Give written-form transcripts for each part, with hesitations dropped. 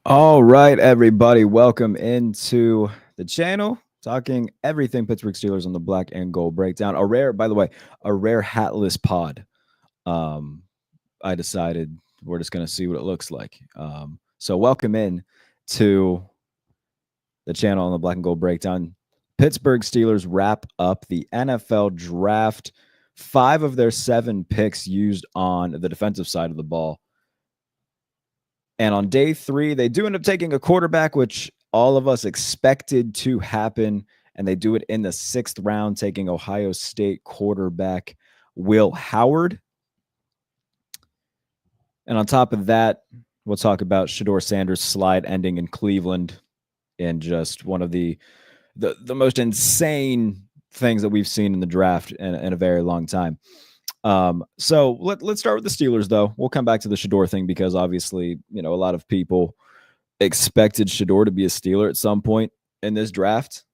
All right, everybody, welcome into the channel. Talking everything Pittsburgh Steelers on the black and gold breakdown. By the way, a rare hatless pod. Um, I decided we're just going to see what it looks like. So welcome in to the channel on the black and gold breakdown. Pittsburgh Steelers wrap up the NFL draft. 5 of their 7 picks used on the defensive side of the ball. And on day 3, they do end up taking a quarterback, which all of us expected to happen. And they do it in the 6th round, taking Ohio State quarterback Will Howard. And on top of that, we'll talk about Shedeur Sanders' slide ending in Cleveland, and just one of the most insane things that we've seen in the draft in a very long time. So let's start with the Steelers, though. We'll come back to the Shedeur thing because obviously, a lot of people expected Shedeur to be a Steeler at some point in this draft.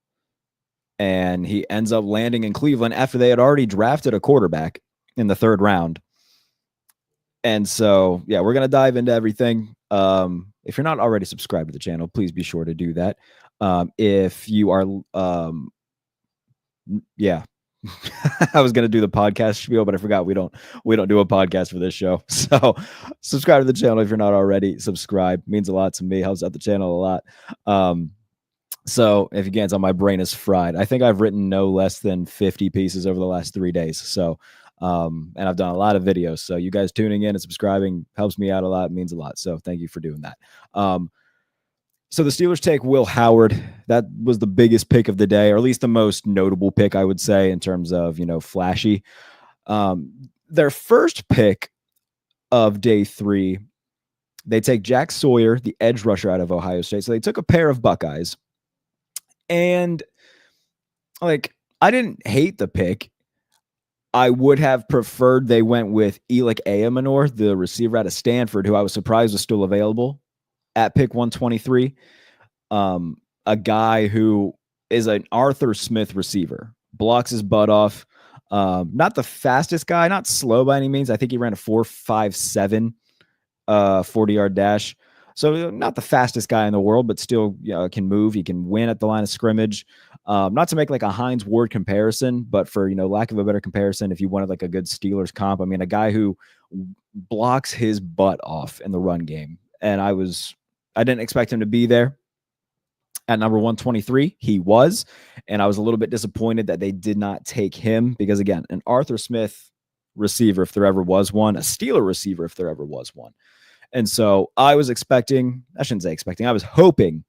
And he ends up landing in Cleveland after they had already drafted a quarterback in the 3rd round. And so, yeah, we're going to dive into everything. If you're not already subscribed to the channel, please be sure to do that. If you are, I was going to do the podcast spiel, but I forgot we don't do a podcast for this show. So subscribe to the channel if you're not already. Subscribe means a lot to me, helps out the channel a lot. So if you can't tell, my brain is fried. I think I've written no less than 50 pieces over the last 3 days. So, and I've done a lot of videos. So you guys tuning in and subscribing helps me out a lot, means a lot. So thank you for doing that. So the Steelers take Will Howard. That was the biggest pick of the day, or at least the most notable pick, I would say, in terms of, flashy. Their first pick of day 3, they take Jack Sawyer, the edge rusher out of Ohio State. So they took a pair of Buckeyes. And, I didn't hate the pick. I would have preferred they went with Elic Ayamanor, the receiver out of Stanford, who I was surprised was still available at pick 123. A guy who is an Arthur Smith receiver, blocks his butt off. Not the fastest guy, not slow by any means. I think he ran a 4.57 40-yard dash. So not the fastest guy in the world, but still can move. He can win at the line of scrimmage. Not to make like a Hines Ward comparison, but for, lack of a better comparison, if you wanted like a good Steelers comp, I mean, a guy who blocks his butt off in the run game. And I didn't expect him to be there at number 123. He was, and I was a little bit disappointed that they did not take him because, again, an Arthur Smith receiver, if there ever was one, a Steeler receiver, if there ever was one. And so I was I was hoping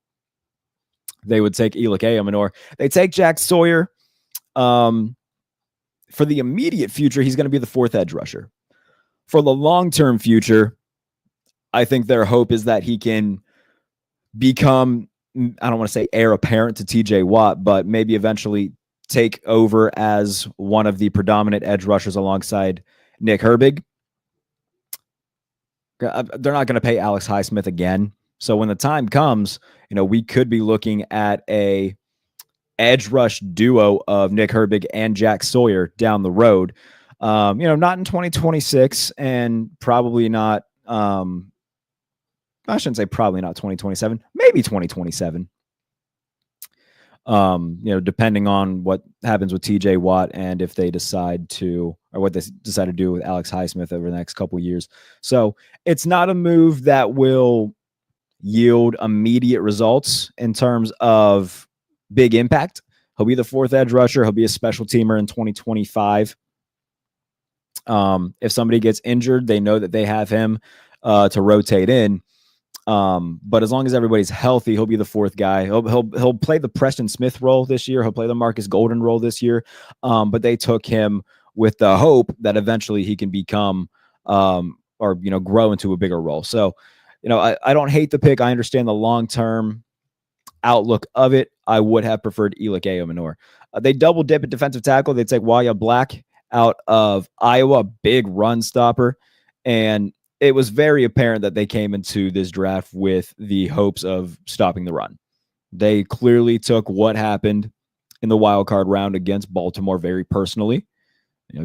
they would take Elic Ayamanor. They take Jack Sawyer. For the immediate future, he's going to be the 4th edge rusher. For the long-term future, I think their hope is that he can become, I don't want to say heir apparent to TJ Watt, but maybe eventually take over as one of the predominant edge rushers alongside Nick Herbig. They're not going to pay Alex Highsmith again. So when the time comes, we could be looking at a edge rush duo of Nick Herbig and Jack Sawyer down the road. Not in 2026 and probably not, I shouldn't say probably not 2027, maybe 2027. Depending on what happens with TJ Watt and if they decide to, or what they decide to do with Alex Highsmith over the next couple of years. So it's not a move that will yield immediate results in terms of big impact. He'll be the 4th edge rusher. He'll be a special teamer in 2025. If somebody gets injured, they know that they have him to rotate in. But as long as everybody's healthy, he'll be the 4th guy. He'll play the Preston Smith role this year. He'll play the Marcus Golden role this year. But they took him with the hope that eventually he can become, grow into a bigger role. So, I don't hate the pick. I understand the long-term outlook of it. I would have preferred Elic Ayamanor. They double dip at defensive tackle. They take Waya Black out of Iowa, big run stopper. And it was very apparent that they came into this draft with the hopes of stopping the run. They clearly took what happened in the wild card round against Baltimore very personally.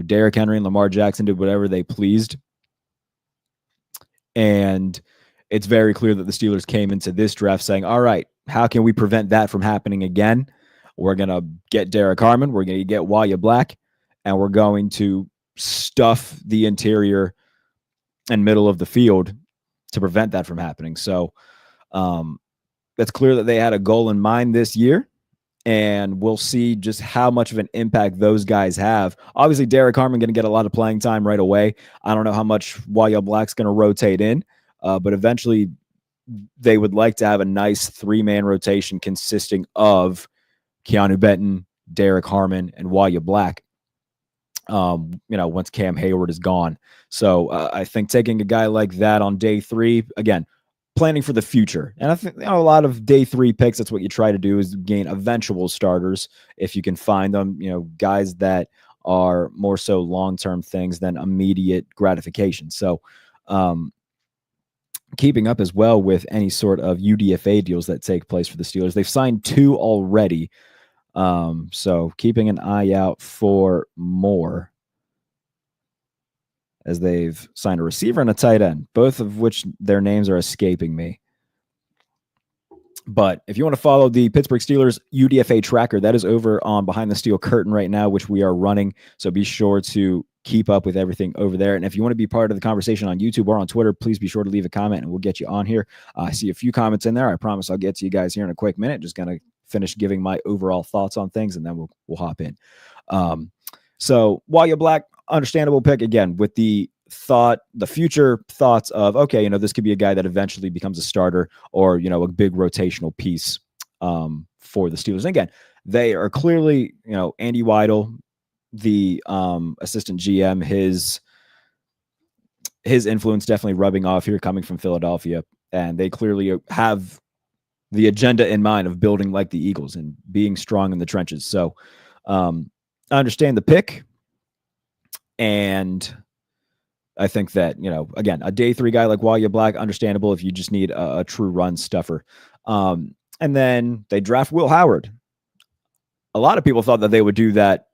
Derrick Henry and Lamar Jackson did whatever they pleased. And it's very clear that the Steelers came into this draft saying, all right, how can we prevent that from happening again? We're going to get Derek Harmon. We're going to get Wanya Black, and we're going to stuff the interior and middle of the field to prevent that from happening. So it's clear that they had a goal in mind this year, and we'll see just how much of an impact those guys have. Obviously, Derek Harmon going to get a lot of playing time right away. I don't know how much Wanya Black's going to rotate in, but eventually they would like to have a nice 3-man rotation consisting of Keanu Benton, Derek Harmon, and Wanya Black. Once Cam Hayward is gone. So I think taking a guy like that on day 3, again, planning for the future. And I think a lot of day 3 picks, that's what you try to do, is gain eventual starters if you can find them, guys that are more so long-term things than immediate gratification. So keeping up as well with any sort of UDFA deals that take place for the Steelers. They've signed 2 already. So keeping an eye out for more, as they've signed a receiver and a tight end, both of which their names are escaping me. But if you want to follow the Pittsburgh Steelers UDFA tracker, that is over on Behind the Steel Curtain right now, which we are running. So be sure to keep up with everything over there. And if you want to be part of the conversation on YouTube or on Twitter, please be sure to leave a comment and we'll get you on here. I see a few comments in there. I promise I'll get to you guys here in a quick minute. Just going to finish giving my overall thoughts on things, and then we'll hop in. So Wanya Black, understandable pick, again, with the future thoughts of, okay, this could be a guy that eventually becomes a starter or, a big rotational piece for the Steelers. And again, they are clearly, Andy Weidel, the assistant GM, his influence definitely rubbing off here, coming from Philadelphia. And they clearly have the agenda in mind of building like the Eagles and being strong in the trenches. So I understand the pick. And I think that, again, a day 3 guy like Wanya Black, understandable if you just need a true run stuffer. And then they draft Will Howard. A lot of people thought that they would do that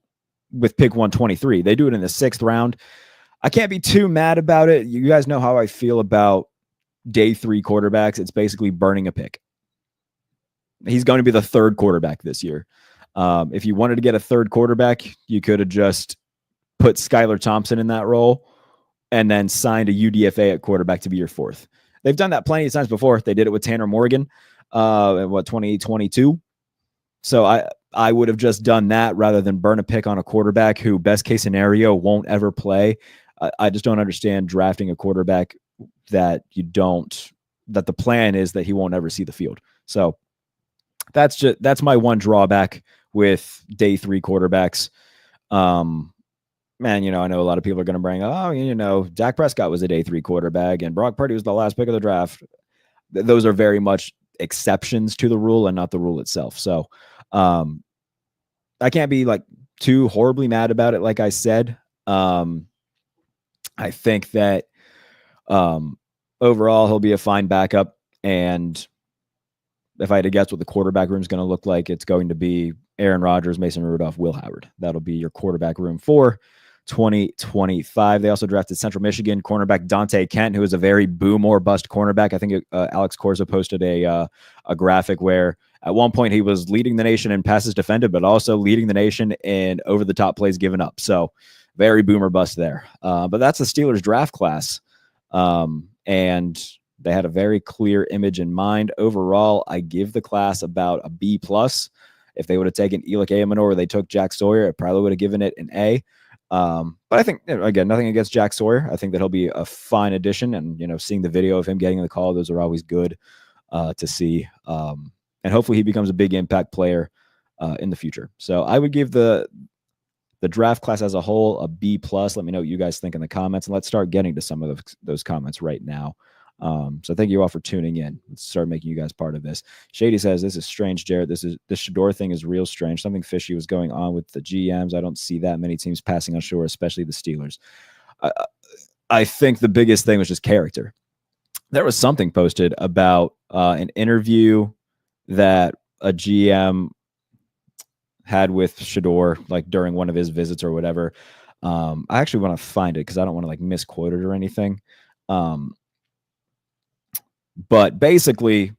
with pick 123. They do it in the 6th round. I can't be too mad about it. You guys know how I feel about day 3 quarterbacks. It's basically burning a pick. He's going to be the 3rd quarterback this year. If you wanted to get a 3rd quarterback, you could have just put Skylar Thompson in that role and then signed a UDFA at quarterback to be your 4th. They've done that plenty of times before. They did it with Tanner Morgan in 2022. So I would have just done that rather than burn a pick on a quarterback who, best case scenario, won't ever play. I just don't understand drafting a quarterback that that the plan is that he won't ever see the field. So that's my one drawback with day 3 quarterbacks. Man, I know a lot of people are going to bring, Dak Prescott was a day 3 quarterback and Brock Purdy was the last pick of the draft. Those are very much exceptions to the rule and not the rule itself. So I can't be too horribly mad about it. Like I said, I think that overall he'll be a fine backup. And if I had to guess what the quarterback room is going to look like, it's going to be Aaron Rodgers, Mason Rudolph, Will Howard. That'll be your quarterback room for 2025. They also drafted Central Michigan cornerback Dante Kent, who is a very boom or bust cornerback. I think Alex Corza posted a graphic where at one point he was leading the nation in passes defended, but also leading the nation in over-the-top plays given up. So very boom or bust there. But that's the Steelers draft class. And they had a very clear image in mind. Overall, I give the class about a B+. If they would have taken Elick Amanor or they took Jack Sawyer, I probably would have given it an A. But I think, again, nothing against Jack Sawyer. I think that he'll be a fine addition. And, seeing the video of him getting the call, those are always good to see. And hopefully he becomes a big impact player in the future. So I would give the draft class as a whole a B+. Let me know what you guys think in the comments. And let's start getting to some of those comments right now. So thank you all for tuning in. Let's start making you guys part of this. Shady says, this is strange, Jared. This Shedeur thing is real strange. Something fishy was going on with the GMs. I don't see that many teams passing on Shedeur, especially the Steelers. I think the biggest thing was just character. There was something posted about an interview that a GM had with Shedeur, during one of his visits or whatever. I actually want to find it because I don't want to misquote it or anything. But basically,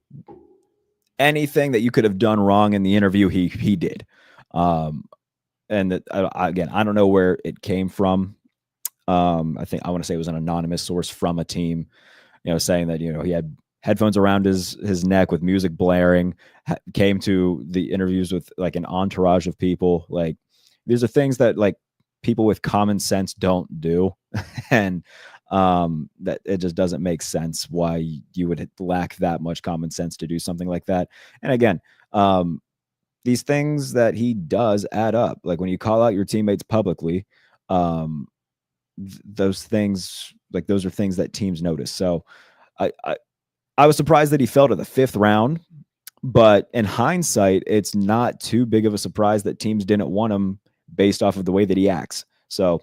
anything that you could have done wrong in the interview, he did. Um, and that, again, I don't know where it came from. I think I want to say it was an anonymous source from a team, saying that he had headphones around his neck with music blaring, came to the interviews with like an entourage of people. Like these are things that like people with common sense don't do, and that it just doesn't make sense why you would lack that much common sense to do something like that. And again, these things that he does add up. Like when you call out your teammates publicly, those things, like those are things that teams notice. So I was surprised that he fell to the 5th round, but in hindsight, it's not too big of a surprise that teams didn't want him based off of the way that he acts. So,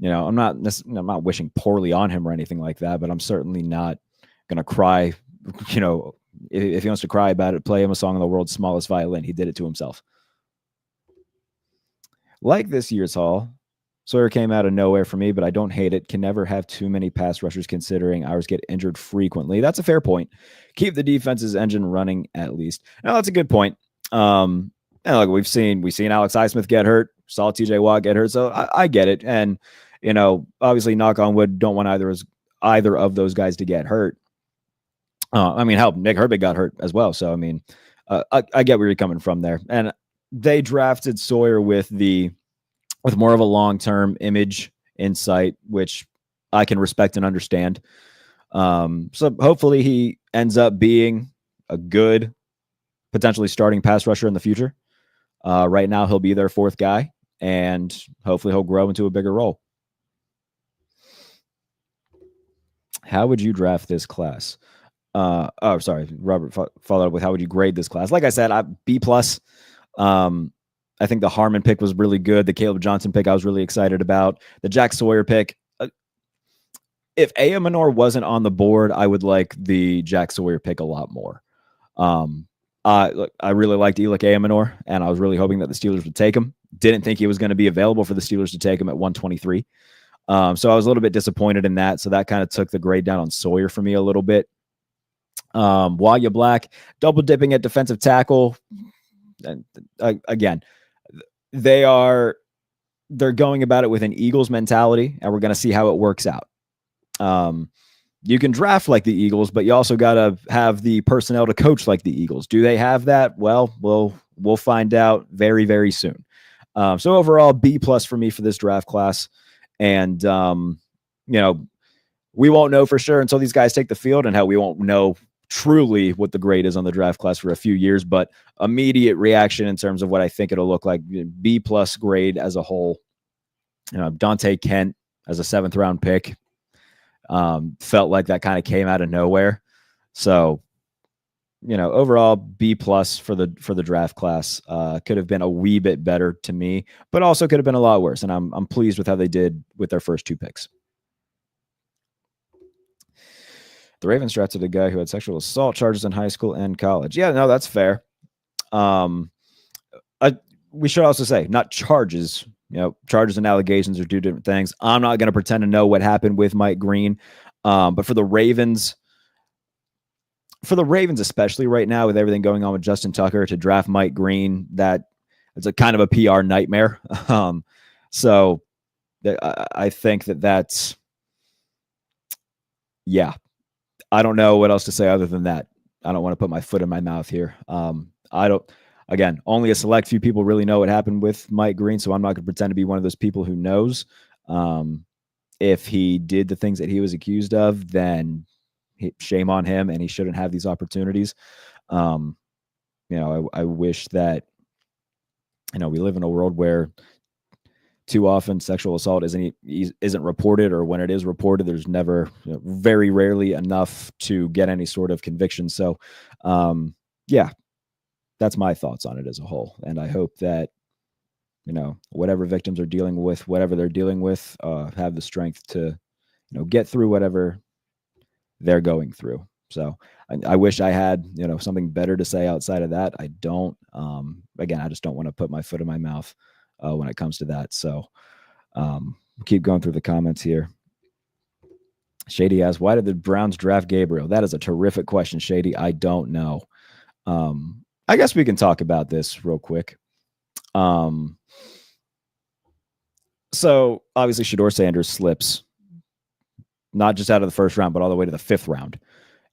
I'm not wishing poorly on him or anything like that, but I'm certainly not going to cry. If he wants to cry about it, play him a song on the world's smallest violin. He did it to himself. Like this year's haul, Sawyer came out of nowhere for me, but I don't hate it. Can never have too many pass rushers considering ours get injured frequently. That's a fair point. Keep the defense's engine running at least. Now that's a good point. And like we've seen Alex Highsmith get hurt, saw TJ Watt get hurt. So I get it. And, obviously knock on wood, don't want either of those guys to get hurt. Hell, Nick Herbig got hurt as well. So, I get where you're coming from there. And they drafted Sawyer with more of a long-term image insight, which I can respect and understand. So hopefully he ends up being a good, potentially starting pass rusher in the future. Right now he'll be their 4th guy, and hopefully he'll grow into a bigger role. How would you draft this class? Robert followed up with how would you grade this class? Like I said, B+. I think the Harmon pick was really good. The Caleb Johnson pick I was really excited about. The Jack Sawyer pick. If Ayamanor wasn't on the board, I would like the Jack Sawyer pick a lot more. I really liked Elic Ayamanor, and I was really hoping that the Steelers would take him. Didn't think he was going to be available for the Steelers to take him at 123. So I was a little bit disappointed in that. So that kind of took the grade down on Sawyer for me a little bit. Wanya Black, double dipping at defensive tackle. And again, they're going about it with an Eagles mentality, and we're going to see how it works out. You can draft like the Eagles, but you also got to have the personnel to coach like the Eagles. Do they have that? Well, we'll find out very, very soon. So overall, B+ for me for this draft class. And, we won't know for sure until these guys take the field, and how we won't know truly what the grade is on the draft class for a few years, but immediate reaction in terms of what I think it'll look like. B+ grade as a whole. Dante Kent as a 7th round pick. Felt like that kind of came out of nowhere. So, overall B+ for the draft class. Could have been a wee bit better to me, but also could have been a lot worse. And I'm pleased with how they did with their first 2 picks. The Ravens drafted a guy who had sexual assault charges in high school and college. Yeah, no, that's fair. We should also say not charges. Charges and allegations are 2 different things. I'm not going to pretend to know what happened with Mike Green. But for the Ravens, especially right now with everything going on with Justin Tucker, to draft Mike Green, it's a kind of a PR nightmare. So I think that's, yeah. I don't know what else to say other than that. I don't want to put my foot in my mouth here. Again, only a select few people really know what happened with Mike Green, so I'm not going to pretend to be one of those people who knows. If he did the things that he was accused of, then shame on him, and he shouldn't have these opportunities. I wish that, we live in a world where too often sexual assault isn't reported, or when it is reported, there's never, very rarely enough to get any sort of conviction. So, yeah, that's my thoughts on it as a whole. And I hope that, whatever victims are dealing with, whatever they're dealing with, have the strength to, get through whatever they're going through. So I wish I had, something better to say outside of that. I don't. Again, I just don't want to put my foot in my mouth when it comes to that. So keep going through the comments here. Shady asks, why did the Browns draft Gabriel? That is a terrific question, Shady. I don't know. I guess we can talk about this real quick. So obviously Shedeur Sanders slips not just out of the first round, but all the way to the 5th round.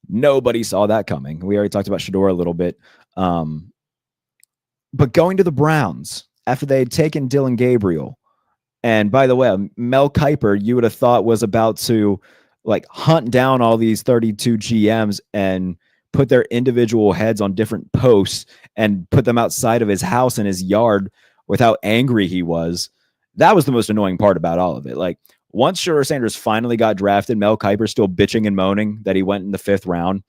Nobody saw that coming. We already talked about Shedeur a little bit. But going to the Browns after they had taken Dylan Gabriel, and by the way, Mel Kiper, you would have thought was about to like hunt down all these 32 GMs and put their individual heads on different posts and put them outside of his house in his yard with how angry he was. That was the most annoying part about all of it. Like once Shedeur Sanders finally got drafted, Mel Kiper's still bitching and moaning that he went in the 5th round.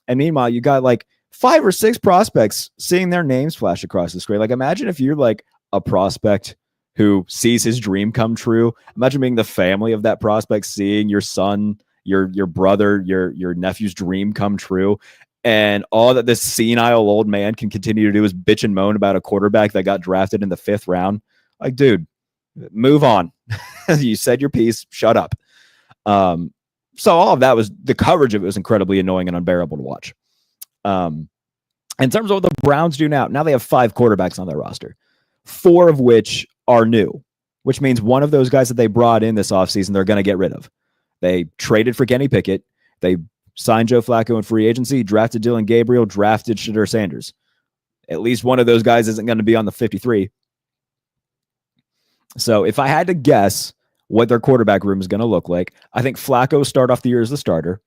And meanwhile, you got like 5 or 6 prospects seeing their names flash across the screen. Like imagine if you're like a prospect who sees his dream come true. Imagine being the family of that prospect, seeing your son, your brother, your nephew's dream come true. And all that this senile old man can continue to do is bitch and moan about a quarterback that got drafted in the 5th round. Like, dude, move on. You said your piece. Shut up. So all of that was, the coverage of it was incredibly annoying and unbearable to watch. In terms of what the Browns do now they have 5 quarterbacks on their roster, 4 of which are new, which means one of those guys that they brought in this offseason, they're going to get rid of. They traded for Kenny Pickett. They signed Joe Flacco in free agency, drafted Dylan Gabriel, drafted Shedeur Sanders. At least one of those guys isn't going to be on the 53. So if I had to guess what their quarterback room is going to look like, I think Flacco will start off the year as the starter.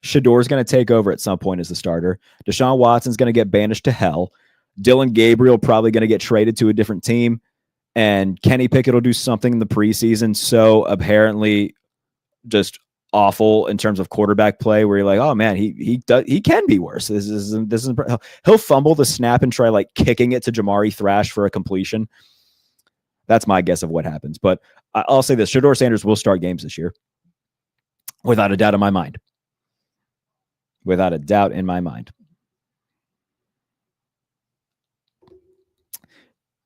Shedeur is going to take over at some point as the starter. Deshaun Watson's going to get banished to hell. Dylan Gabriel probably going to get traded to a different team. And Kenny Pickett will do something in the preseason so apparently just awful in terms of quarterback play where you're like, oh man, he can be worse. This is he'll fumble the snap and try like kicking it to Jamari Thrash for a completion. That's my guess of what happens. But I'll say this, Shedeur Sanders will start games this year. Without a doubt in my mind. Without a doubt in my mind.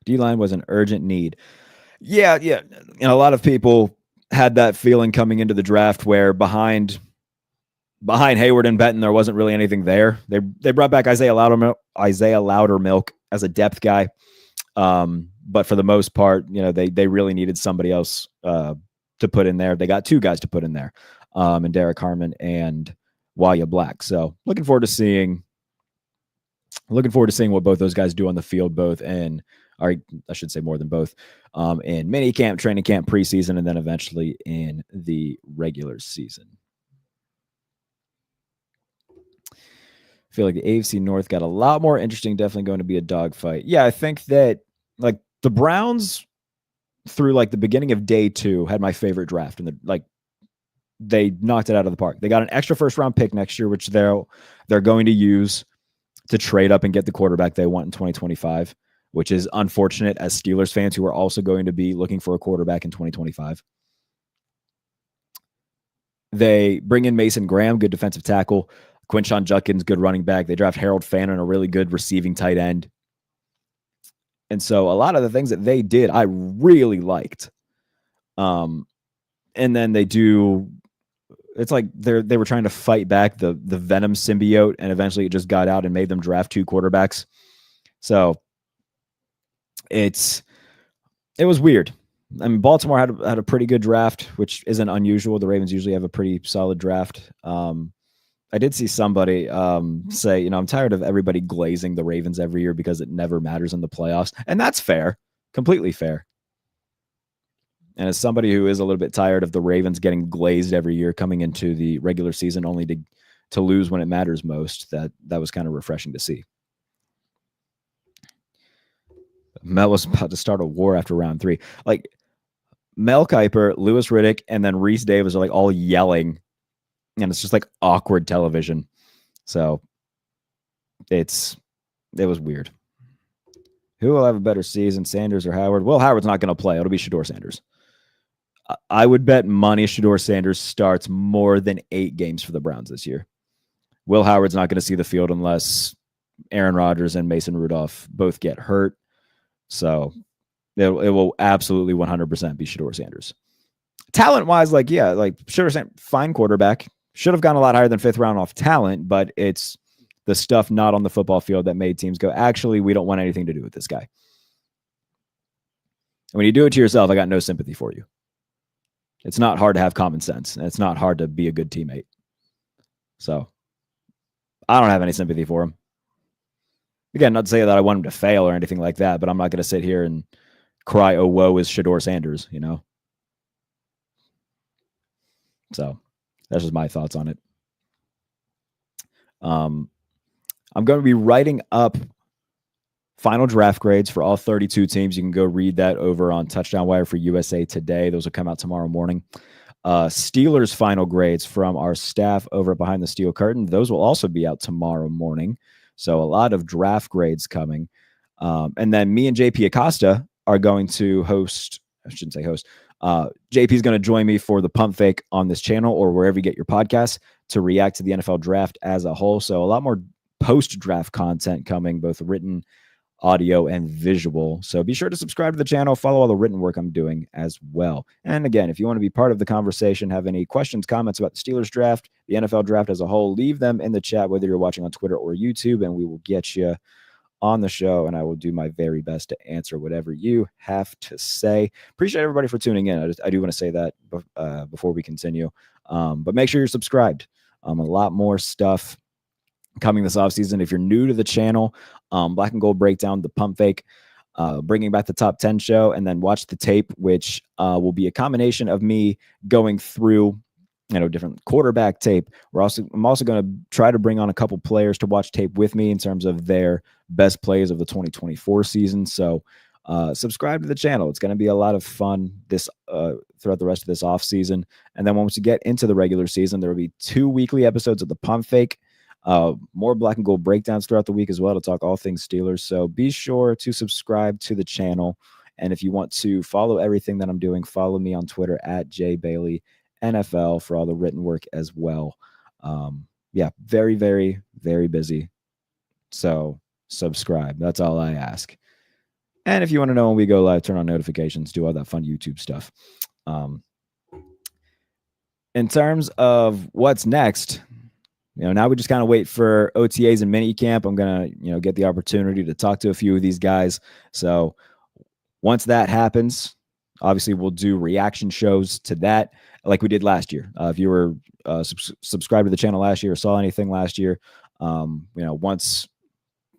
D-line was an urgent need. Yeah. And a lot of people had that feeling coming into the draft where behind Hayward and Benton, there wasn't really anything there. They brought back Isaiah Loudermilk as a depth guy. But for the most part, they really needed somebody else to put in there. They got 2 guys to put in there, and Derek Harmon and Waya Black. So looking forward to seeing what both those guys do on the field, I should say more than both, in mini camp, training camp, preseason, and then eventually in the regular season. I feel like the AFC North got a lot more interesting, definitely going to be a dogfight. Yeah, I think that like the Browns through like the beginning of day 2 had my favorite draft, and they knocked it out of the park. They got an extra 1st round pick next year, which they're going to use to trade up and get the quarterback they want in 2025, which is unfortunate as Steelers fans who are also going to be looking for a quarterback in 2025. They bring in Mason Graham, good defensive tackle. Quinshon Judkins, good running back. They draft Harold Fannin, a really good receiving tight end. And so a lot of the things that they did, I really liked. And then they do, it's like they were trying to fight back the Venom symbiote, and eventually it just got out and made them draft 2 quarterbacks. So it was weird. I mean, Baltimore had a pretty good draft, which isn't unusual. The Ravens usually have a pretty solid draft. I did see somebody say, I'm tired of everybody glazing the Ravens every year because it never matters in the playoffs. And that's fair, completely fair. And as somebody who is a little bit tired of the Ravens getting glazed every year coming into the regular season only to lose when it matters most, that was kind of refreshing to see. Mel was about to start a war after round 3. Like Mel Kiper, Louis Riddick, and then Reese Davis are like all yelling, and it's just like awkward television. So it was weird. Who will have a better season, Sanders or Howard? Well, Howard's not going to play. It'll be Shedeur Sanders. I would bet money Shedeur Sanders starts more than 8 games for the Browns this year. Will Howard's not going to see the field unless Aaron Rodgers and Mason Rudolph both get hurt. So it will absolutely 100% be Shedeur Sanders. Talent-wise, Shedeur Sanders, fine quarterback. Should have gone a lot higher than 5th round off talent, but it's the stuff not on the football field that made teams go, actually, we don't want anything to do with this guy. And when you do it to yourself, I got no sympathy for you. It's not hard to have common sense, and it's not hard to be a good teammate. So I don't have any sympathy for him. Again, not to say that I want him to fail or anything like that, but I'm not going to sit here and cry, oh, woe is Shedeur Sanders, you know? So that's just my thoughts on it. I'm going to be writing up final draft grades for all 32 teams. You can go read that over on Touchdown Wire for USA Today. Those will come out tomorrow morning. Steelers final grades from our staff over Behind the Steel Curtain. Those will also be out tomorrow morning. So a lot of draft grades coming. And then me and JP Acosta are going to host, I shouldn't say host. JP is going to join me for the pump fake on this channel or wherever you get your podcasts to react to the NFL draft as a whole. So a lot more post-draft content coming, both written, audio, and visual. So be sure to subscribe to the channel, follow all the written work I'm doing as well. And again, if you want to be part of the conversation, have any questions, comments about the Steelers draft, the NFL draft as a whole, leave them in the chat, whether you're watching on Twitter or YouTube, and we will get you on the show, and I will do my very best to answer whatever you have to say. Appreciate everybody for tuning in. I do want to say that before we continue. But make sure you're subscribed. A lot more stuff coming this offseason. If you're new to the channel, Black and Gold Breakdown, the pump fake, bringing back the top 10 show, and then watch the tape, which will be a combination of me going through different quarterback tape. I'm also going to try to bring on a couple players to watch tape with me in terms of their best plays of the 2024 season. So subscribe to the channel. It's going to be a lot of fun this throughout the rest of this off season. And then once we get into the regular season, there will be 2 weekly episodes of the pump fake. More Black and Gold breakdowns throughout the week as well to talk all things Steelers. So be sure to subscribe to the channel. And if you want to follow everything that I'm doing, follow me on Twitter at JBaileyNFL for all the written work as well. Yeah, very, very, very busy. So subscribe. That's all I ask. And if you want to know when we go live, turn on notifications, do all that fun YouTube stuff. In terms of what's next, now we just kind of wait for OTAs and mini camp. I'm going to, get the opportunity to talk to a few of these guys. So once that happens, obviously we'll do reaction shows to that like we did last year. If you were subscribed to the channel last year or saw anything last year, once,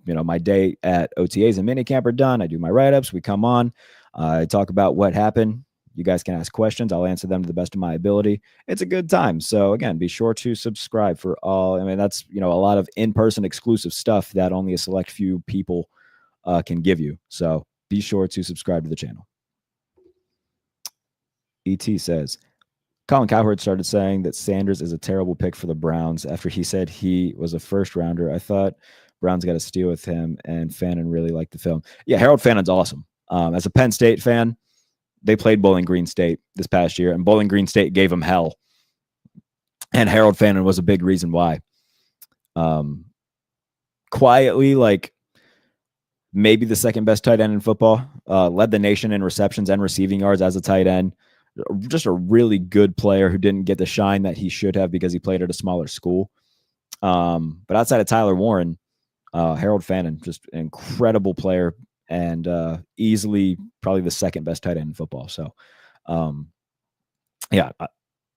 my day at OTAs and minicamp are done, I do my write-ups. We come on, I talk about what happened. You guys can ask questions. I'll answer them to the best of my ability. It's a good time. So again, be sure to subscribe for all. That's, a lot of in-person exclusive stuff that only a select few people can give you. So be sure to subscribe to the channel. ET says, Colin Cowherd started saying that Sanders is a terrible pick for the Browns after he said he was a first rounder. I thought Browns got to steal with him, and Fannin really liked the film. Yeah, Harold Fannin's awesome. As a Penn State fan, they played Bowling Green State this past year, and Bowling Green State gave him hell. And Harold Fannin was a big reason why. Quietly, maybe the second best tight end in football, led the nation in receptions and receiving yards as a tight end. Just a really good player who didn't get the shine that he should have because he played at a smaller school. But outside of Tyler Warren, Harold Fannin, just an incredible player and easily probably the second best tight end in football. So, yeah,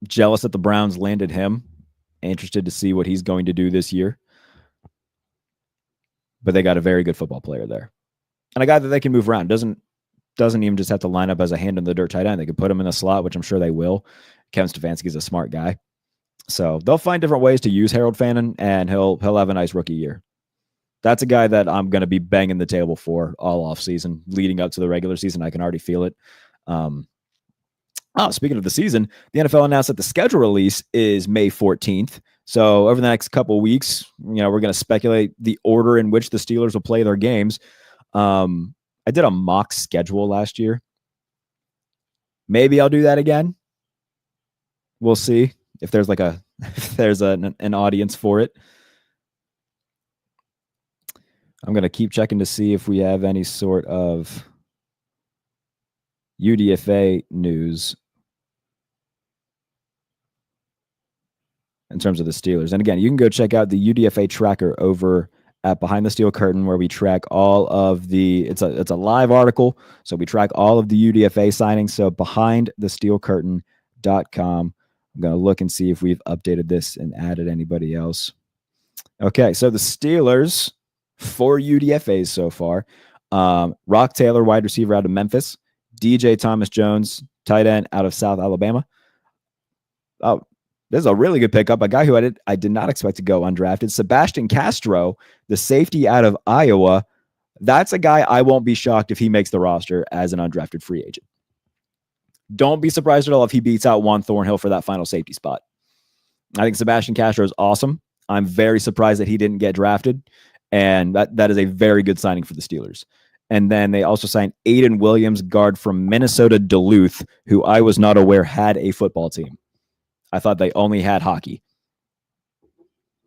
jealous that the Browns landed him. Interested to see what he's going to do this year. But they got a very good football player there. And a guy that they can move around. Doesn't even just have to line up as a hand in the dirt tight end. They could put him in the slot, which I'm sure they will. Kevin Stefanski's a smart guy. So they'll find different ways to use Harold Fannin, and he'll have a nice rookie year. That's a guy that I'm going to be banging the table for all offseason, leading up to the regular season. I can already feel it. Speaking of the season, the NFL announced that the schedule release is May 14th. So over the next couple of weeks, we're going to speculate the order in which the Steelers will play their games. I did a mock schedule last year. Maybe I'll do that again. We'll see if there's an audience for it. I'm going to keep checking to see if we have any sort of UDFA news. in terms of the Steelers. And again, you can go check out the UDFA tracker over at Behind the Steel Curtain, where we track all of the, it's a live article. So we track all of the UDFA signings. So behindthesteelcurtain.com. I'm going to look and see if we've updated this and added anybody else. Okay. So the Steelers, 4 UDFAs so far. Rock Taylor, wide receiver out of Memphis. DJ Thomas Jones, tight end out of South Alabama. Oh, this is a really good pickup. A guy who I did not expect to go undrafted. Sebastian Castro, the safety out of Iowa. That's a guy I won't be shocked if he makes the roster as an undrafted free agent. Don't be surprised at all if he beats out Juan Thornhill for that final safety spot. I think Sebastian Castro is awesome. I'm very surprised that he didn't get drafted. And that is a very good signing for the Steelers. And then they also signed Aiden Williams, guard from Minnesota Duluth, who I was not aware had a football team. I thought they only had hockey.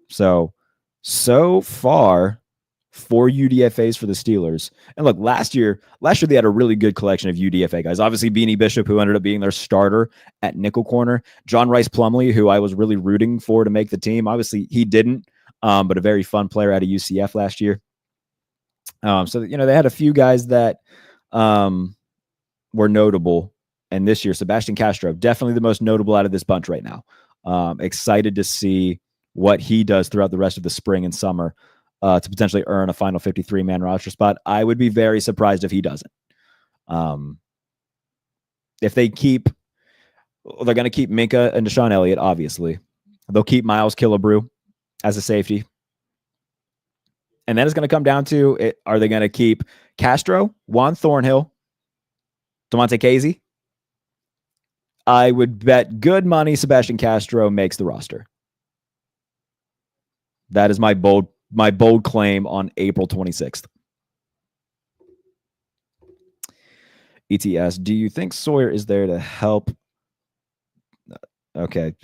So far, 4 UDFAs for the Steelers. And look, last year they had a really good collection of UDFA guys. Obviously, Beanie Bishop, who ended up being their starter at nickel corner. John Rice Plumlee, who I was really rooting for to make the team. Obviously, he didn't, but a very fun player out of UCF last year. So, they had a few guys that were notable. And this year, Sebastian Castro, definitely the most notable out of this bunch right now. Excited to see what he does throughout the rest of the spring and summer to potentially earn a final 53-man roster spot. I would be very surprised if he doesn't. If they they're going to keep Minka and Deshaun Elliott, obviously. They'll keep Miles Killebrew as a safety. And then it's going to come down to, are they going to keep Castro, Juan Thornhill, Damontae Casey? I would bet good money Sebastian Castro makes the roster. That is my bold claim on April 26th. ETS, do you think Sawyer is there to help? Okay.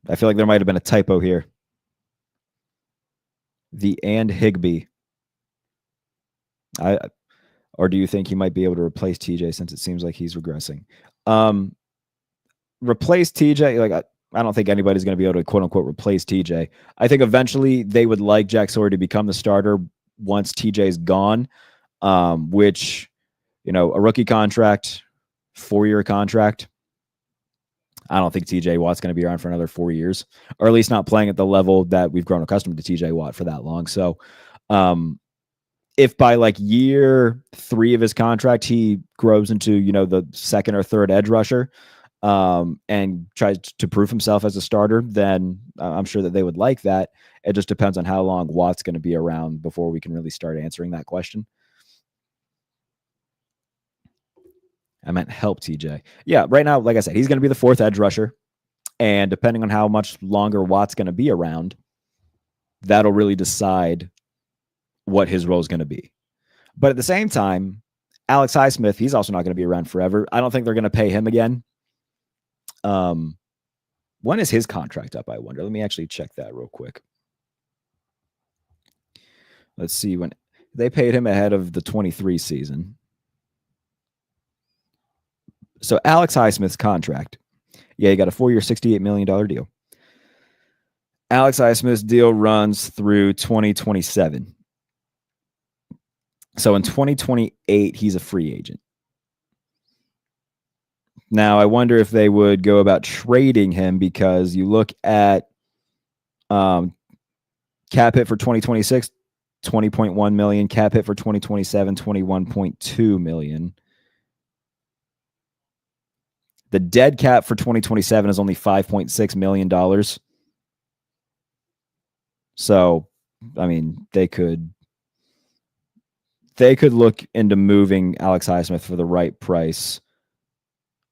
I feel like there might have been a typo here. And Higbee. Or do you think he might be able to replace TJ since it seems like he's regressing? Replace TJ, like I don't think anybody's going to be able to quote unquote replace TJ. I think eventually they would like Jack Sawyer to become the starter once TJ's gone, which, a rookie contract, 4-year contract. I don't think TJ Watt's going to be around for another 4 years, or at least not playing at the level that we've grown accustomed to TJ Watt for that long. So, if by like year 3 of his contract, he grows into, the second or third edge rusher, and tries to prove himself as a starter, then I'm sure that they would like that. It just depends on how long Watt's going to be around before we can really start answering that question. I meant help TJ. Yeah, right now, like I said, he's going to be the 4th edge rusher. And depending on how much longer Watt's going to be around, that'll really decide what his role is going to be. But at the same time, Alex Highsmith, he's also not going to be around forever. I don't think they're going to pay him again. When is his contract up, I wonder? Let me actually check that real quick. Let's see when they paid him ahead of the 23 season. So Alex Highsmith's contract. Yeah, he got a 4-year, $68 million deal. Alex Highsmith's deal runs through 2027. So in 2028, he's a free agent. Now, I wonder if they would go about trading him, because you look at cap hit for 2026, $20.1 million. Cap hit for 2027, $21.2 million. The dead cap for 2027 is only $5.6 million. So, I mean, they could look into moving Alex Highsmith for the right price.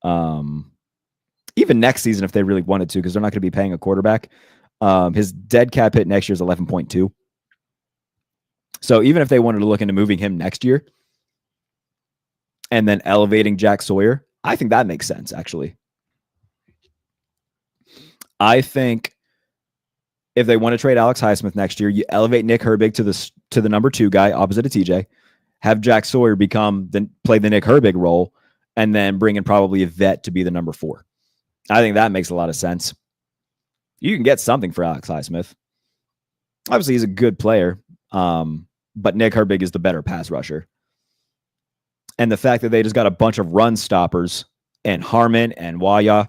Even next season, if they really wanted to, because they're not going to be paying a quarterback. His dead cap hit next year is 11.2. So even if they wanted to look into moving him next year and then elevating Jack Sawyer, I think that makes sense, actually. I think if they want to trade Alex Highsmith next year, you elevate Nick Herbig to the number 2 guy opposite of TJ, have Jack Sawyer play the Nick Herbig role, and then bring in probably a vet to be the number 4. I think that makes a lot of sense. You can get something for Alex Highsmith. Obviously, he's a good player, but Nick Herbig is the better pass rusher. And the fact that they just got a bunch of run stoppers and Harmon and Waya,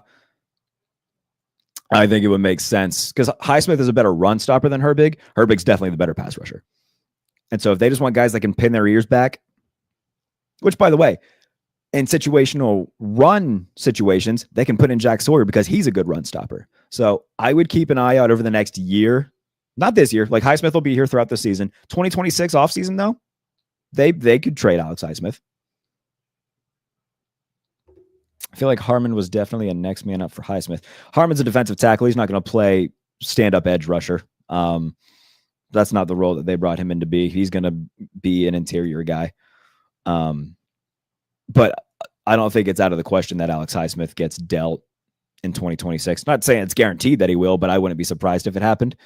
I think it would make sense because Highsmith is a better run stopper than Herbig. Herbig's definitely the better pass rusher. And so if they just want guys that can pin their ears back, which, by the way, in situational run situations, they can put in Jack Sawyer because he's a good run stopper. So I would keep an eye out over the next year. Not this year. Like Highsmith will be here throughout the season. 2026 offseason, though, they could trade Alex Highsmith. I feel like Harmon was definitely a next man up for Highsmith. Harmon's a defensive tackle. He's not going to play stand-up edge rusher. That's not the role that they brought him in to be. He's going to be an interior guy. But I don't think it's out of the question that Alex Highsmith gets dealt in 2026. Not saying it's guaranteed that he will, but I wouldn't be surprised if it happened.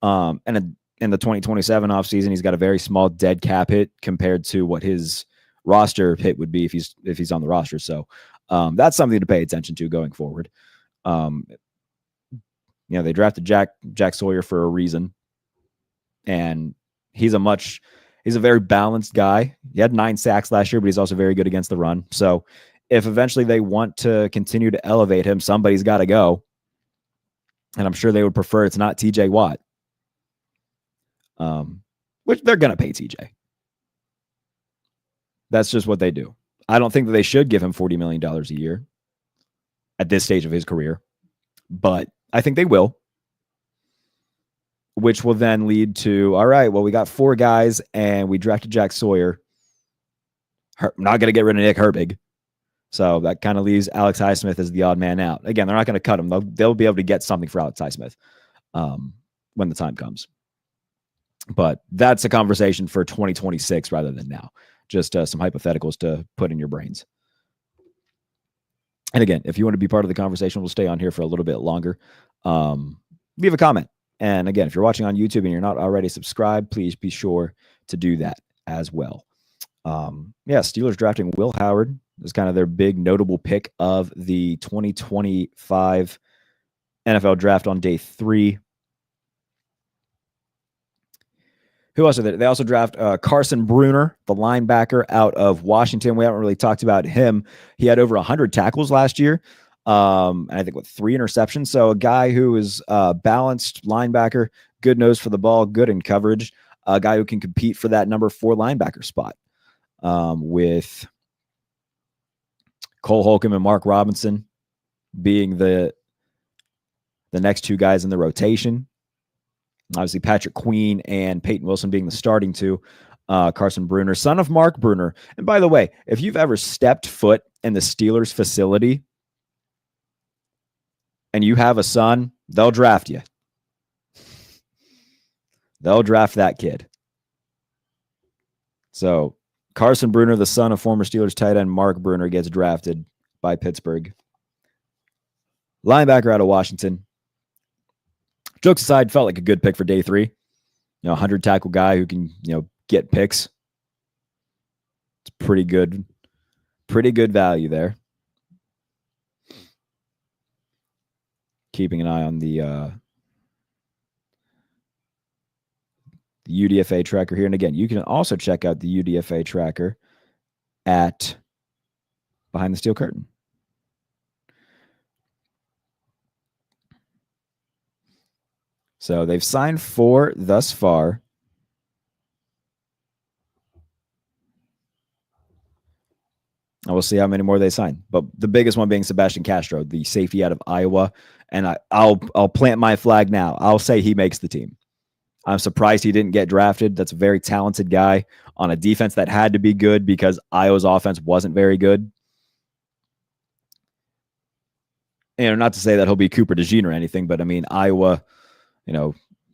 And in the 2027 offseason, he's got a very small dead cap hit compared to what his roster hit would be if he's on the roster. So that's something to pay attention to going forward. They drafted Jack Sawyer for a reason, and he's a very balanced guy. He had 9 sacks last year, but he's also very good against the run. So if eventually they want to continue to elevate him, somebody's got to go. And I'm sure they would prefer it's not TJ Watt. Which they're going to pay TJ. That's just what they do. I don't think that they should give him $40 million a year at this stage of his career, but I think they will, which will then lead to, all right, well, we got 4 guys and we drafted Jack Sawyer. I'm not going to get rid of Nick Herbig. So that kind of leaves Alex Highsmith as the odd man out. Again, they're not going to cut him. They'll be able to get something for Alex Highsmith when the time comes. But that's a conversation for 2026 rather than now. Just some hypotheticals to put in your brains. And again, if you want to be part of the conversation, we'll stay on here for a little bit longer. Leave a comment. And again, if you're watching on YouTube and you're not already subscribed, please be sure to do that as well. Steelers drafting Will Howard is kind of their big notable pick of the 2025 NFL draft on day 3. Who else are there? They also draft Carson Bruner, the linebacker out of Washington. We haven't really talked about him. He had over 100 tackles last year. And I think 3 interceptions. So a guy who is balanced linebacker, good nose for the ball, good in coverage, a guy who can compete for that number 4 linebacker spot with Cole Holcomb and Mark Robinson being the next 2 guys in the rotation. Obviously, Patrick Queen and Peyton Wilson being the starting 2. Carson Bruner, son of Mark Bruner. And by the way, if you've ever stepped foot in the Steelers facility and you have a son, they'll draft you. They'll draft that kid. So Carson Bruner, the son of former Steelers tight end Mark Bruner, gets drafted by Pittsburgh. Linebacker out of Washington. Jokes aside, felt like a good pick for day 3. 100 tackle guy who can, get picks. It's pretty good value there. Keeping an eye on the UDFA tracker here. And again, you can also check out the UDFA tracker at Behind the Steel Curtain. So they've signed 4 thus far. And we'll see how many more they sign. But the biggest one being Sebastian Castro, the safety out of Iowa. And I'll plant my flag now. I'll say he makes the team. I'm surprised he didn't get drafted. That's a very talented guy on a defense that had to be good because Iowa's offense wasn't very good. And not to say that he'll be Cooper DeJean or anything, but I mean, Iowa,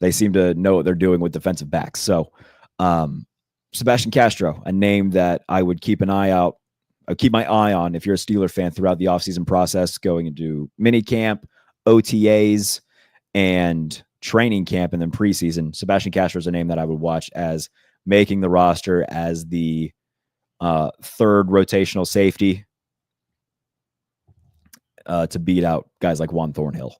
they seem to know what they're doing with defensive backs. So Sebastian Castro, a name that I would keep an eye out. I keep my eye on if you're a Steeler fan throughout the offseason process, going into mini camp, OTAs, and training camp, and then preseason. Sebastian Castro is a name that I would watch as making the roster as the 3rd rotational safety to beat out guys like Juan Thornhill.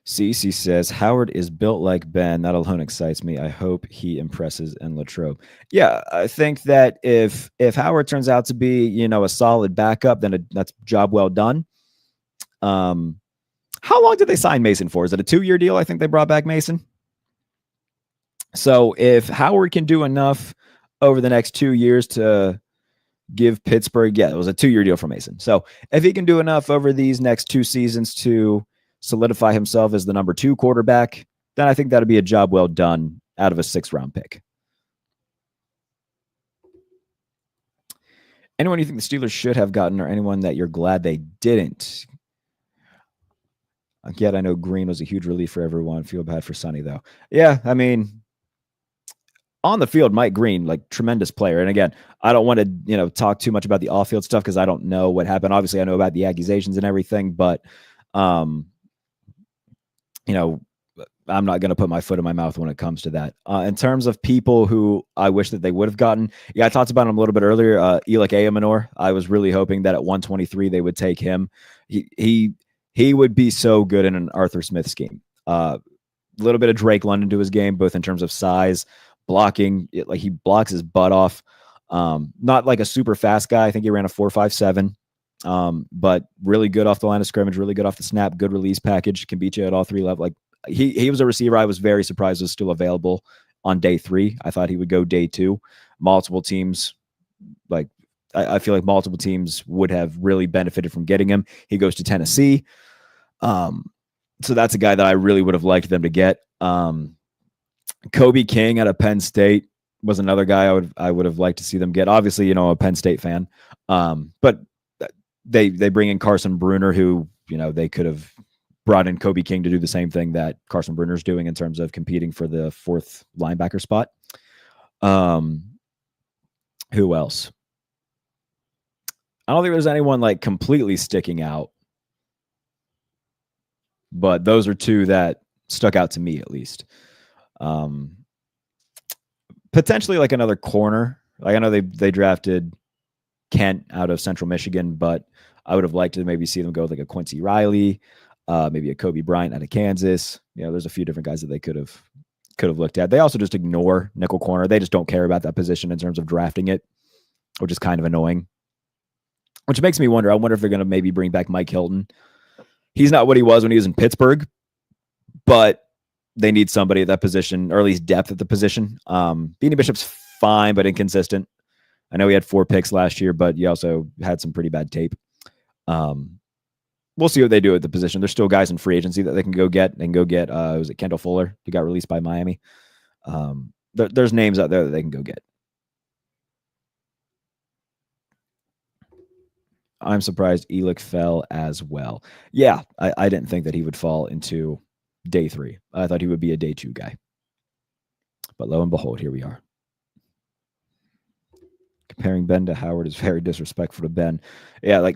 Cece says Howard is built like Ben. That alone excites me. I hope he impresses in Latrobe. Yeah, I think that if Howard turns out to be a solid backup, then that's job well done. How long did they sign Mason for? Is it a 2-year deal? I think they brought back Mason. So if Howard can do enough over the next 2 years to give Pittsburgh, it was a 2-year deal for Mason. So if he can do enough over these next 2 seasons to solidify himself as the number 2 quarterback, then I think that'd be a job well done out of a 6th-round pick. Anyone you think the Steelers should have gotten, or anyone that you're glad they didn't? Yet I know Green was a huge relief for everyone. Feel bad for Sonny, though. Yeah, I mean, on the field, Mike Green, like, tremendous player. And again, I don't want to, talk too much about the off-field stuff because I don't know what happened. Obviously, I know about the accusations and everything, but, I'm not going to put my foot in my mouth when it comes to that. In terms of people who I wish that they would have gotten, I talked about him a little bit earlier. Elick Ayamanor, I was really hoping that at 123 they would take him. He would be so good in an Arthur Smith scheme. A little bit of Drake London to his game, both in terms of size, blocking. Like, he blocks his butt off. Not like a super fast guy. I think he ran a 4.57. But really good off the line of scrimmage, really good off the snap, good release package, can beat you at all 3 levels. Like, he was a receiver I was very surprised was still available on day 3. I thought he would go day 2. Multiple teams, like, I feel like multiple teams would have really benefited from getting him. He goes to Tennessee. So that's a guy that I really would have liked them to get. Kobe King out of Penn State was another guy I would have liked to see them get. Obviously, a Penn State fan. But they bring in Carson Bruner, who, they could have brought in Kobe King to do the same thing that Carson Bruner's doing in terms of competing for the 4th linebacker spot. Who else? I don't think there's anyone like completely sticking out, but those are 2 that stuck out to me at least. Potentially like another corner. Like, I know they drafted Kent out of Central Michigan, but I would have liked to maybe see them go with like a Quincy Riley, maybe a Kobe Bryant out of Kansas. There's a few different guys that they could have looked at. They also just ignore nickel corner. They just don't care about that position in terms of drafting it, which is kind of annoying. Which makes me wonder. I wonder if they're going to maybe bring back Mike Hilton. He's not what he was when he was in Pittsburgh, but they need somebody at that position, or at least depth at the position. Beanie Bishop's fine, but inconsistent. I know he had 4 picks last year, but he also had some pretty bad tape. We'll see what they do at the position. There's still guys in free agency that they can go get. They can go get, was it Kendall Fuller? He got released by Miami. There's names out there that they can go get. I'm surprised Elick fell as well. Yeah, I didn't think that he would fall into day 3. I thought he would be a day 2 guy. But lo and behold, here we are. Comparing Ben to Howard is very disrespectful to Ben. Yeah, like,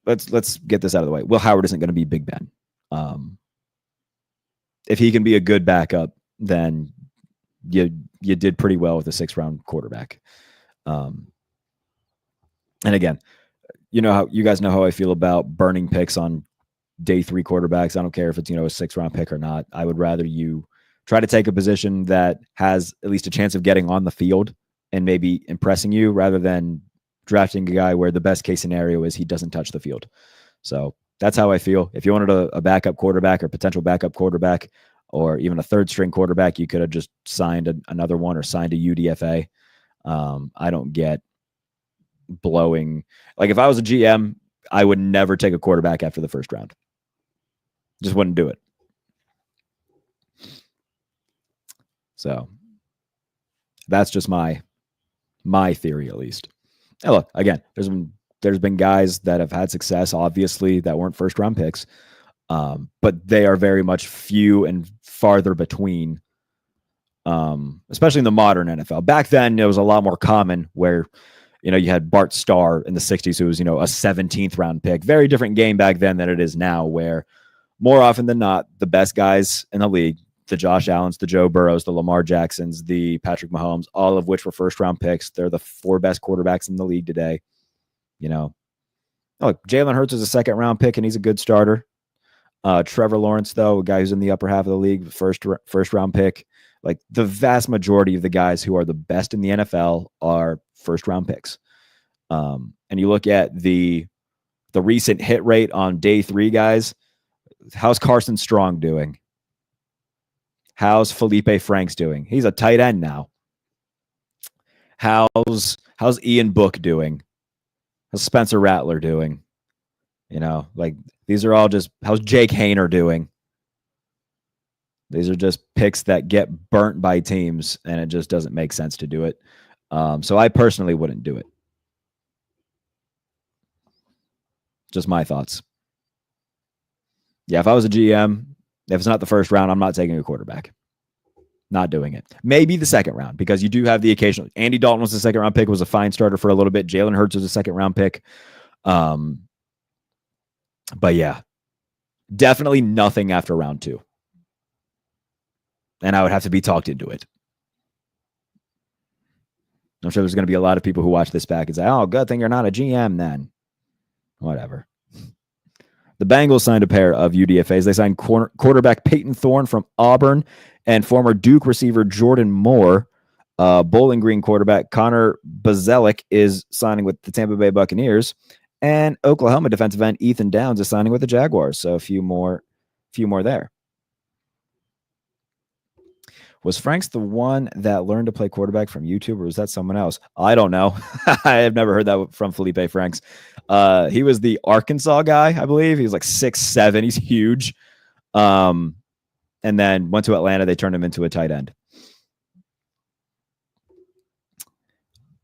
let's get this out of the way. Will Howard isn't going to be Big Ben. If he can be a good backup, then you did pretty well with a 6th-round quarterback. And again, how you guys know how I feel about burning picks on day 3 quarterbacks. I don't care if it's a 6th-round pick or not. I would rather you try to take a position that has at least a chance of getting on the field and maybe impressing you, rather than drafting a guy where the best case scenario is he doesn't touch the field. So that's how I feel. If you wanted a backup quarterback or potential backup quarterback, or even a 3rd-string quarterback, you could have just signed another one or signed a UDFA. I don't get blowing. Like, if I was a GM, I would never take a quarterback after the 1st round. Just wouldn't do it. So that's just my theory, at least. And look, again, there's been guys that have had success, obviously, that weren't 1st-round picks, but they are very much few and farther between, especially in the modern NFL. Back then, it was a lot more common where, you had Bart Starr in the 60s, who was, a 17th-round pick. Very different game back then than it is now, where more often than not, the best guys in the league, the Josh Allens, the Joe Burrows, the Lamar Jacksons, the Patrick Mahomes, all of which were 1st-round picks. They're the 4 best quarterbacks in the league today. Look, Jalen Hurts is a 2nd-round pick, and he's a good starter. Trevor Lawrence, though, a guy who's in the upper half of the league, first round pick. Like the vast majority of the guys who are the best in the NFL are first round picks. And you look at the recent hit rate on day 3 guys. How's Carson Strong doing? How's Felipe Franks doing? He's a tight end now. How's Ian Book doing? How's Spencer Rattler doing? You know, like these are all just, how's Jake Haener doing? These are just picks that get burnt by teams, and it just doesn't make sense to do it. So I personally wouldn't do it. Just my thoughts. Yeah, if I was a GM, if it's not the first round, I'm not taking a quarterback. Not doing it. Maybe the second round, because you do have the occasional. Andy Dalton was the second round pick, was a fine starter for a little bit. Jalen Hurts was a second round pick. But yeah, definitely nothing after round 2. And I would have to be talked into it. I'm sure there's going to be a lot of people who watch this back and say, oh, good thing you're not a GM then. Whatever. The Bengals signed a pair of UDFAs. They signed quarterback Peyton Thorne from Auburn and former Duke receiver Jordan Moore. Bowling Green quarterback Connor Bazelak is signing with the Tampa Bay Buccaneers. And Oklahoma defensive end Ethan Downs is signing with the Jaguars. So a few more there. Was Franks the one that learned to play quarterback from YouTube, or was that someone else? I don't know. I have never heard that from Felipe Franks. He was the Arkansas guy, I believe. He was like 6'7". He's huge. And then went to Atlanta. They turned him into a tight end.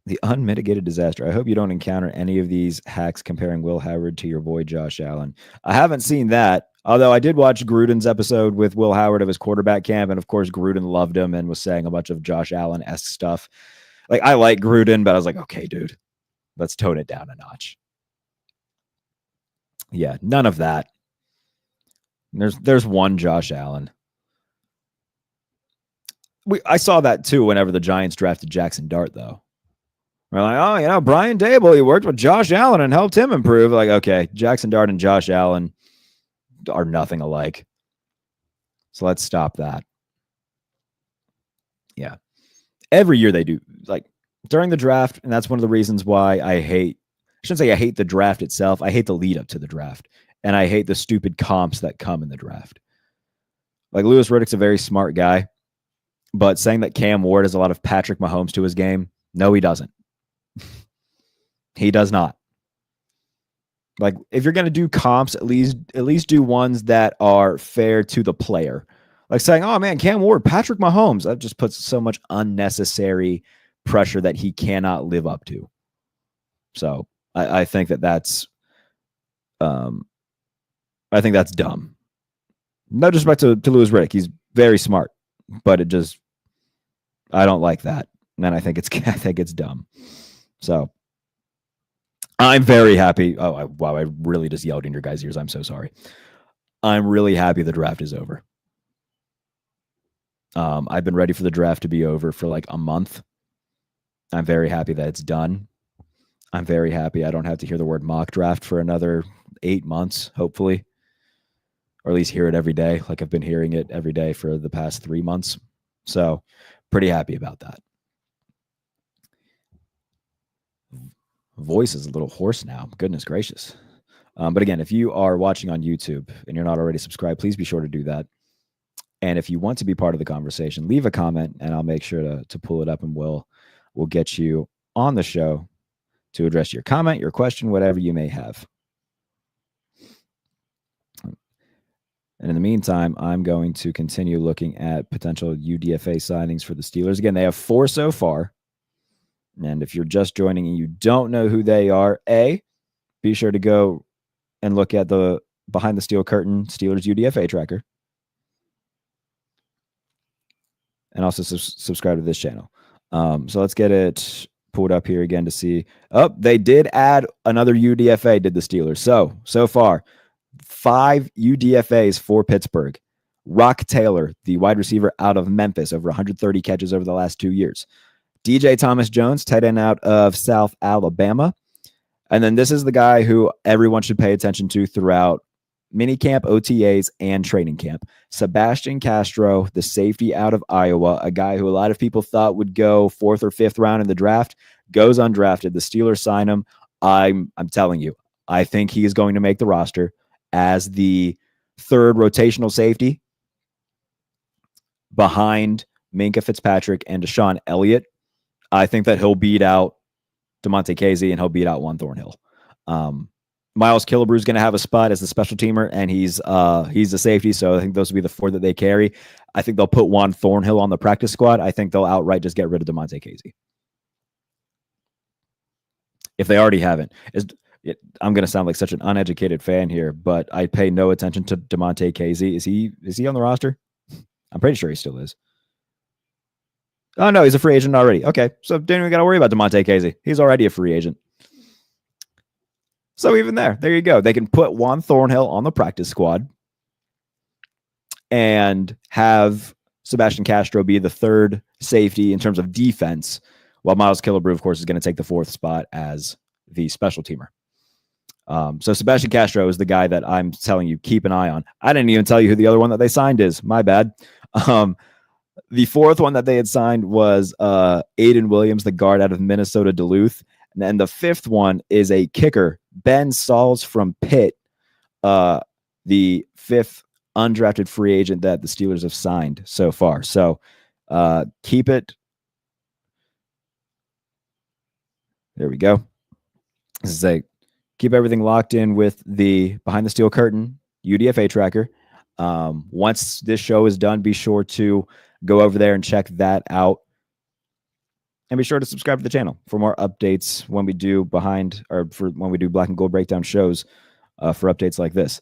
The unmitigated disaster. I hope you don't encounter any of these hacks comparing Will Howard to your boy Josh Allen. I haven't seen that. Although I did watch Gruden's episode with Will Howard of his quarterback camp, and of course Gruden loved him and was saying a bunch of Josh Allen-esque stuff. Like, I like Gruden, but I was like, okay, dude, let's tone it down a notch. Yeah, none of that. There's one Josh Allen. I saw that too whenever the Giants drafted Jackson Dart, though. We're like, oh, you know, Brian Dable, he worked with Josh Allen and helped him improve. Like, okay, Jackson Dart and Josh Allen are nothing alike. So let's stop that. Yeah. Every year they do, like during the draft, and that's one of the reasons why I shouldn't say I hate the draft itself. I hate the lead up to the draft, and I hate the stupid comps that come in the draft. Like, Louis Riddick's a very smart guy, but saying that Cam Ward has a lot of Patrick Mahomes to his game, no, he doesn't. He does not. Like, if you're going to do comps, at least do ones that are fair to the player. Like saying, oh man, Cam Ward, Patrick Mahomes, that just puts so much unnecessary pressure that he cannot live up to. So I think that's dumb. No disrespect to Louis Riddick. He's very smart, but I don't like that. And I think it's dumb. So I'm very happy. Wow, I really just yelled in your guys' ears. I'm so sorry. I'm really happy the draft is over. I've been ready for the draft to be over for like a month. I'm very happy that it's done. I'm very happy I don't have to hear the word mock draft for another 8 months, hopefully. Or at least hear it every day, like I've been hearing it every day for the past 3 months. So pretty happy about that. Voice is a little hoarse now. Goodness gracious. But again, if you are watching on YouTube and you're not already subscribed, please be sure to do that. And if you want to be part of the conversation, leave a comment and I'll make sure to pull it up, and we'll get you on the show to address your comment, your question, whatever you may have. And in the meantime, I'm going to continue looking at potential UDFA signings for the Steelers. Again, they have 4 so far. And if you're just joining and you don't know who they are, be sure to go and look at the Behind the Steel Curtain Steelers UDFA tracker. And also subscribe to this channel. So let's get it pulled up here again to see. Oh, they did add another UDFA, did the Steelers. So far, 5 UDFAs for Pittsburgh. Rock Taylor, the wide receiver out of Memphis, over 130 catches over the last 2 years. DJ Thomas Jones, tight end out of South Alabama. And then this is the guy who everyone should pay attention to throughout mini camp, OTAs, and training camp. Sebastian Castro, the safety out of Iowa, a guy who a lot of people thought would go 4th or 5th round in the draft, goes undrafted. The Steelers sign him. I'm telling you, I think he is going to make the roster as the 3rd rotational safety behind Minkah Fitzpatrick and Deshaun Elliott. I think that he'll beat out DeMonte Casey and he'll beat out Juan Thornhill. Miles Killebrew is going to have a spot as the special teamer, and he's a safety, so I think those will be the 4 that they carry. I think they'll put Juan Thornhill on the practice squad. I think they'll outright just get rid of DeMonte Casey. If they already haven't. I'm going to sound like such an uneducated fan here, but I pay no attention to DeMonte Casey. Is he on the roster? I'm pretty sure he still is. Oh, no, he's a free agent already. Okay, so don't even got to worry about DeMonte Casey. He's already a free agent. So even there you go. They can put Juan Thornhill on the practice squad and have Sebastian Castro be the 3rd safety in terms of defense, while Miles Killebrew, of course, is going to take the 4th spot as the special teamer. So Sebastian Castro is the guy that I'm telling you, keep an eye on. I didn't even tell you who the other one that they signed is. My bad. The 4th one that they had signed was Aiden Williams, the guard out of Minnesota Duluth. And then the 5th one is a kicker, Ben Sauls from Pitt, the 5th undrafted free agent that the Steelers have signed so far. So keep it. There we go. This is keep everything locked in with the Behind the Steel Curtain UDFA tracker. Once this show is done, be sure to go over there and check that out. And be sure to subscribe to the channel for more updates when we do when we do Black and Gold Breakdown shows for updates like this.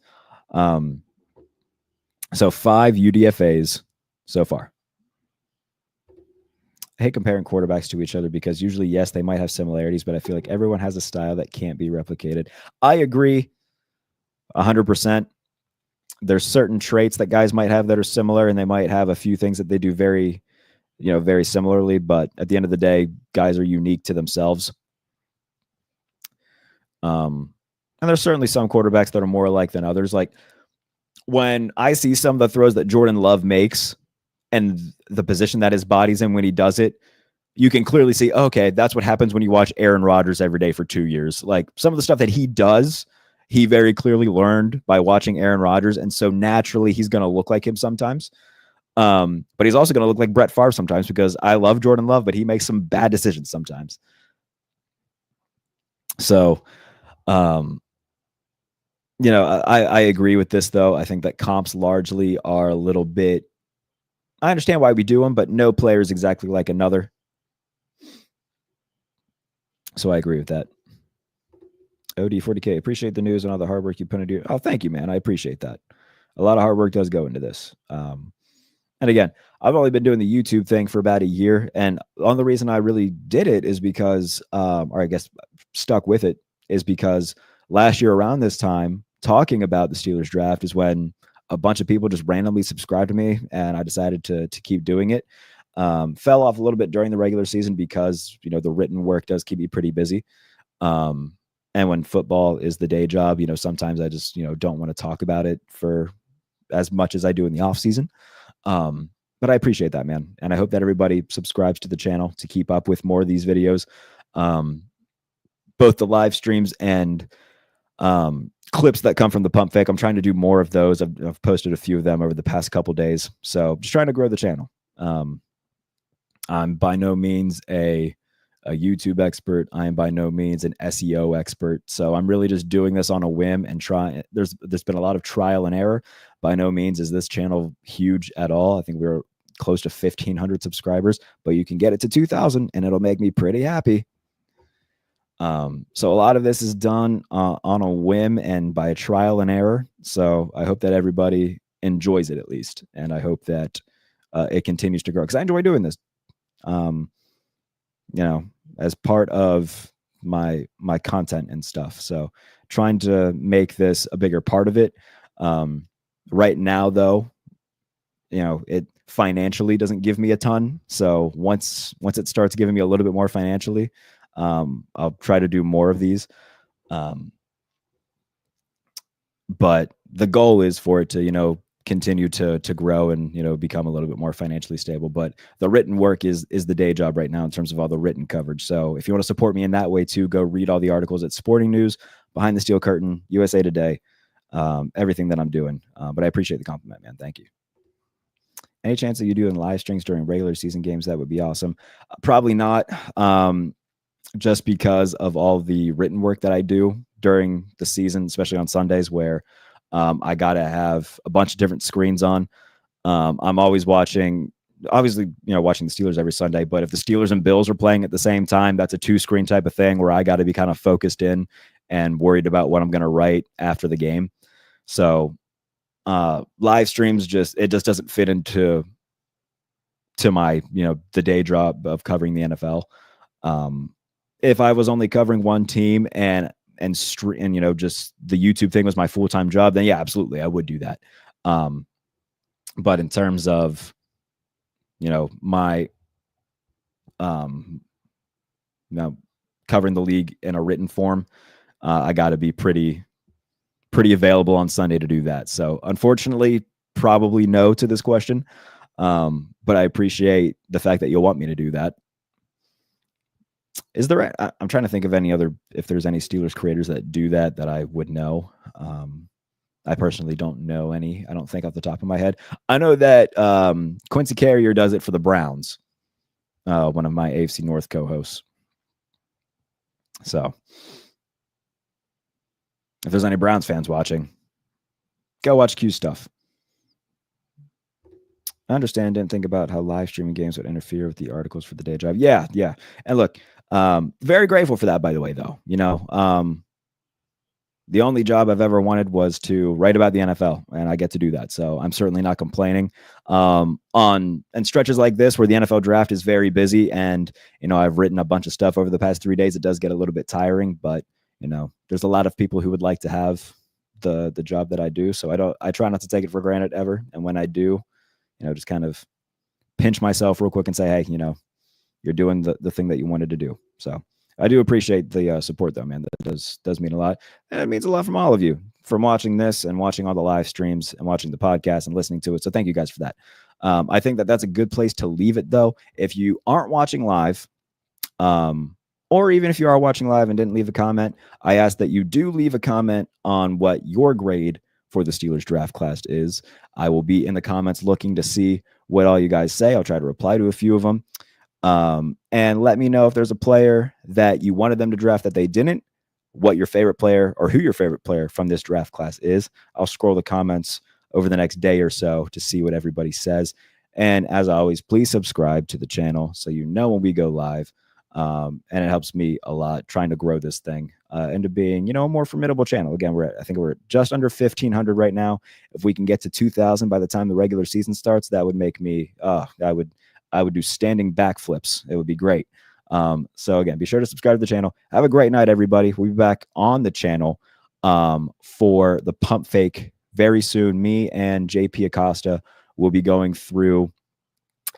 So 5 UDFAs so far. I hate comparing quarterbacks to each other because usually, yes, they might have similarities, but I feel like everyone has a style that can't be replicated. I agree 100%. There's certain traits that guys might have that are similar, and they might have a few things that they do very similarly, but at the end of the day, guys are unique to themselves. And there's certainly some quarterbacks that are more alike than others. Like when I see some of the throws that Jordan Love makes and the position that his body's in when he does it, you can clearly see, okay, that's what happens when you watch Aaron Rodgers every day for 2 years. Like some of the stuff that he does, he very clearly learned by watching Aaron Rodgers. And so naturally he's going to look like him sometimes. But he's also going to look like Brett Favre sometimes because I love Jordan Love, but he makes some bad decisions sometimes. So, I agree with this though. I think that comps largely are a little bit, I understand why we do them, but no player is exactly like another. So I agree with that. OD40K, appreciate the news and all the hard work you put into it. Oh, thank you, man. I appreciate that. A lot of hard work does go into this. And again, I've only been doing the YouTube thing for about a year. And the only reason I really did it is because, or I guess stuck with it, is because last year around this time, talking about the Steelers draft is when a bunch of people just randomly subscribed to me, and I decided to keep doing it. Fell off a little bit during the regular season because, the written work does keep me pretty busy. And when football is the day job, sometimes I just, don't want to talk about it for as much as I do in the off season. But I appreciate that, man. And I hope that everybody subscribes to the channel to keep up with more of these videos. Both the live streams and clips that come from the pump fake. I'm trying to do more of those. I've posted a few of them over the past couple days. So just trying to grow the channel. I'm by no means a YouTube expert. I am by no means an SEO expert. So I'm really just doing this on a whim and trying. There's been a lot of trial and error. By no means is this channel huge at all. I think we're close to 1,500 subscribers, but you can get it to 2,000 and it'll make me pretty happy. So a lot of this is done on a whim and by trial and error. So I hope that everybody enjoys it at least. And I hope that it continues to grow because I enjoy doing this. As part of my content and stuff. So trying to make this a bigger part of it. Right now though, it financially doesn't give me a ton. So once it starts giving me a little bit more financially, I'll try to do more of these. but the goal is for it to, continue to grow and, become a little bit more financially stable. But the written work is the day job right now in terms of all the written coverage. So if you want to support me in that way too, go read all the articles at Sporting News, Behind the Steel Curtain, USA Today, everything that I'm doing. But I appreciate the compliment, man. Thank you. Any chance that you do in live streams during regular season games? That would be awesome. Probably not. Just because of all the written work that I do during the season, especially on Sundays where I got to have a bunch of different screens on. I'm always watching, obviously, watching the Steelers every Sunday, but if the Steelers and Bills are playing at the same time, that's a 2-screen type of thing where I got to be kind of focused in and worried about what I'm going to write after the game. So live streams it just doesn't fit into my, the day job of covering the NFL. If I was only covering one team and just the YouTube thing was my full-time job, then yeah, absolutely, I would do that. But in terms of, my, covering the league in a written form, I got to be pretty available on Sunday to do that. So unfortunately, probably no to this question. But I appreciate the fact that you'll want me to do that. Is there? I'm trying to think of if there's any Steelers creators that do that I would know. I personally don't know any. I don't think off the top of my head. I know that Quincy Carrier does it for the Browns, one of my AFC North co-hosts. So if there's any Browns fans watching, go watch Q stuff. I understand. Didn't think about how live streaming games would interfere with the articles for the day job. Yeah. And look, very grateful for that, by the way, though. The only job I've ever wanted was to write about the NFL, and I get to do that. So I'm certainly not complaining. On stretches like this where the NFL draft is very busy and, I've written a bunch of stuff over the past 3 days, it does get a little bit tiring, but, there's a lot of people who would like to have the job that I do. So I try not to take it for granted ever. And when I do, just kind of pinch myself real quick and say, hey, you're doing the thing that you wanted to do. So I do appreciate the support, though, man. That does mean a lot. And it means a lot from all of you, from watching this and watching all the live streams and watching the podcast and listening to it. So thank you guys for that. I think that's a good place to leave it, though. If you aren't watching live, or even if you are watching live and didn't leave a comment, I ask that you do leave a comment on what your grade for the Steelers draft class is. I will be in the comments looking to see what all you guys say. I'll try to reply to a few of them. And let me know if there's a player that you wanted them to draft that they didn't, what your favorite player or who your favorite player from this draft class is. I'll scroll the comments over the next day or so to see what everybody says. And as always, please subscribe to the channel so you know when we go live. And it helps me a lot trying to grow this thing into being, a more formidable channel. Again, I think we're just under 1,500 right now. If we can get to 2,000 by the time the regular season starts, that would make me, I would do standing backflips. It would be great. So again, be sure to subscribe to the channel. Have a great night, everybody. We'll be back on the channel for the pump fake very soon. Me and JP Acosta will be going through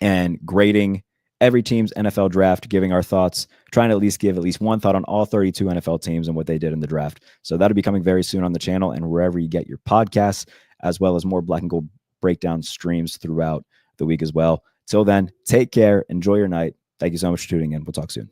and grading every team's NFL draft, giving our thoughts, trying to give at least one thought on all 32 NFL teams and what they did in the draft. So that'll be coming very soon on the channel and wherever you get your podcasts, as well as more Black and Gold breakdown streams throughout the week as well. Till then, take care. Enjoy your night. Thank you so much for tuning in. We'll talk soon.